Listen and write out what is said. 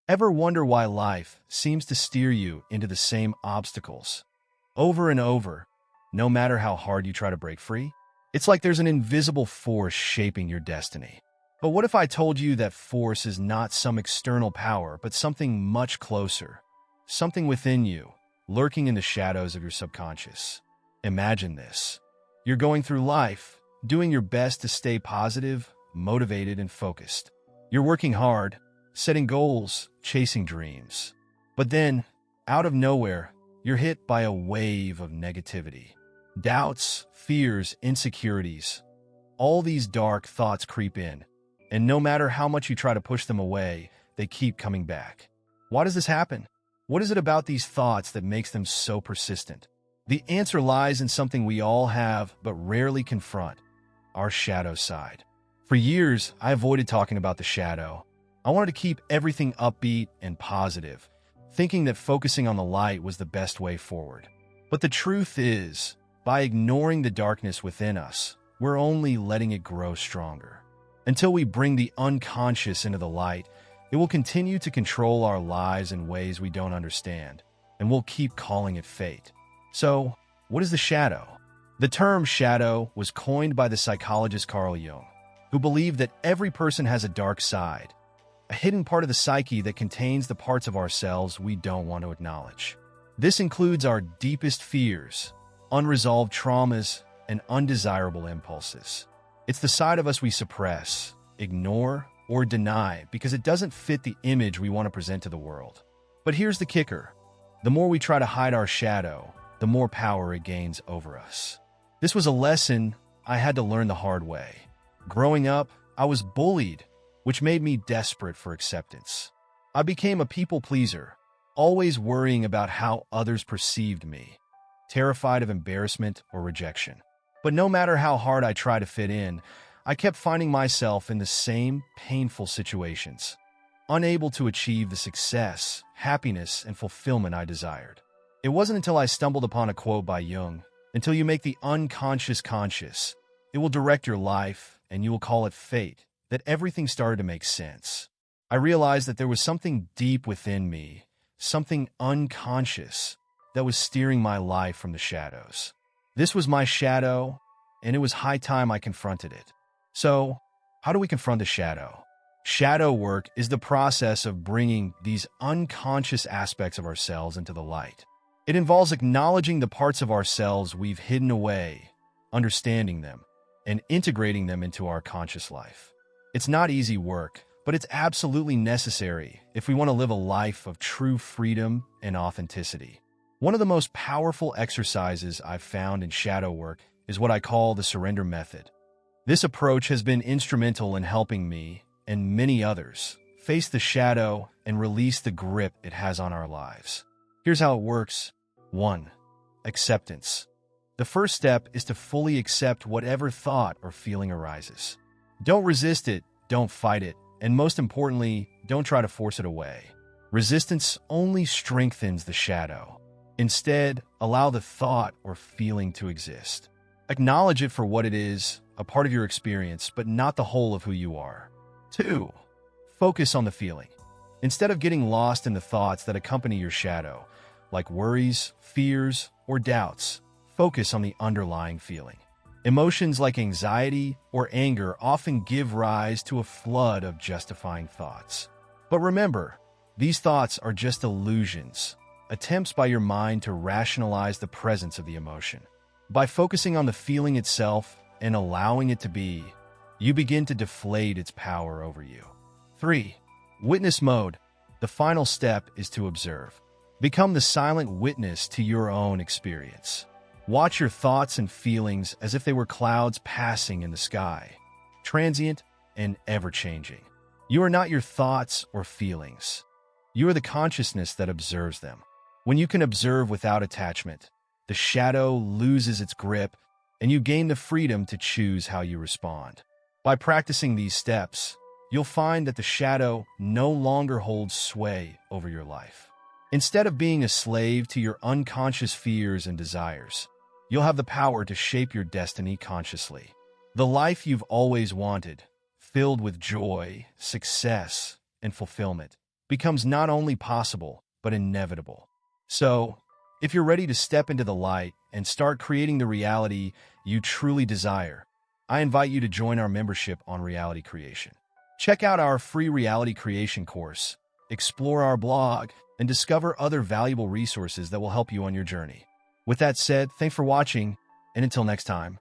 Ever wonder why life seems to steer you into the same obstacles over and over, no matter how hard you try to break free? It's like there's an invisible force shaping your destiny. But what if I told you that force is not some external power, but something much closer, something within you, lurking in the shadows of your subconscious? Imagine this. You're going through life, doing your best to stay positive, motivated, and focused. You're working hard, setting goals, chasing dreams. But then, out of nowhere, you're hit by a wave of negativity. Doubts, fears, insecurities. All these dark thoughts creep in, and no matter how much you try to push them away, they keep coming back. Why does this happen? What is it about these thoughts that makes them so persistent? The answer lies in something we all have but rarely confront: our shadow side. For years, I avoided talking about the shadow. I wanted to keep everything upbeat and positive, thinking that focusing on the light was the best way forward. But the truth is, by ignoring the darkness within us, we're only letting it grow stronger. Until we bring the unconscious into the light, it will continue to control our lives in ways we don't understand, and we'll keep calling it fate. So, what is the shadow? The term shadow was coined by the psychologist Carl Jung, who believed that every person has a dark side, a hidden part of the psyche that contains the parts of ourselves we don't want to acknowledge. This includes our deepest fears, unresolved traumas, and undesirable impulses. It's the side of us we suppress, ignore, or deny because it doesn't fit the image we want to present to the world. But here's the kicker. The more we try to hide our shadow, the more power it gains over us. This was a lesson I had to learn the hard way. Growing up, I was bullied, which made me desperate for acceptance. I became a people pleaser, always worrying about how others perceived me, terrified of embarrassment or rejection. But no matter how hard I tried to fit in, I kept finding myself in the same painful situations, unable to achieve the success, happiness, and fulfillment I desired. It wasn't until I stumbled upon a quote by Jung: "Until you make the unconscious conscious, it will direct your life, and you will call it fate," that everything started to make sense. I realized that there was something deep within me, something unconscious, that was steering my life from the shadows. This was my shadow, and it was high time I confronted it. So, how do we confront the shadow? Shadow work is the process of bringing these unconscious aspects of ourselves into the light. It involves acknowledging the parts of ourselves we've hidden away, understanding them, and integrating them into our conscious life. It's not easy work, but it's absolutely necessary if we want to live a life of true freedom and authenticity. One of the most powerful exercises I've found in shadow work is what I call the surrender method. This approach has been instrumental in helping me, and many others, face the shadow and release the grip it has on our lives. Here's how it works. 1. Acceptance. The first step is to fully accept whatever thought or feeling arises. Don't resist it, don't fight it, and most importantly, don't try to force it away. Resistance only strengthens the shadow. Instead, allow the thought or feeling to exist. Acknowledge it for what it is, a part of your experience, but not the whole of who you are. 2. Focus on the feeling. Instead of getting lost in the thoughts that accompany your shadow, like worries, fears, or doubts, focus on the underlying feeling. Emotions like anxiety or anger often give rise to a flood of justifying thoughts. But remember, these thoughts are just illusions, attempts by your mind to rationalize the presence of the emotion. By focusing on the feeling itself and allowing it to be, you begin to deflate its power over you. 3. Witness mode. The final step is to observe. Become the silent witness to your own experience. Watch your thoughts and feelings as if they were clouds passing in the sky, transient and ever-changing. You are not your thoughts or feelings. You are the consciousness that observes them. When you can observe without attachment, the shadow loses its grip, and you gain the freedom to choose how you respond. By practicing these steps, you'll find that the shadow no longer holds sway over your life. Instead of being a slave to your unconscious fears and desires, you'll have the power to shape your destiny consciously. The life you've always wanted, filled with joy, success, and fulfillment, becomes not only possible, but inevitable. So, if you're ready to step into the light and start creating the reality you truly desire, I invite you to join our membership on reality creation. Check out our free reality creation course, explore our blog, and discover other valuable resources that will help you on your journey. With that said, thanks for watching, and until next time.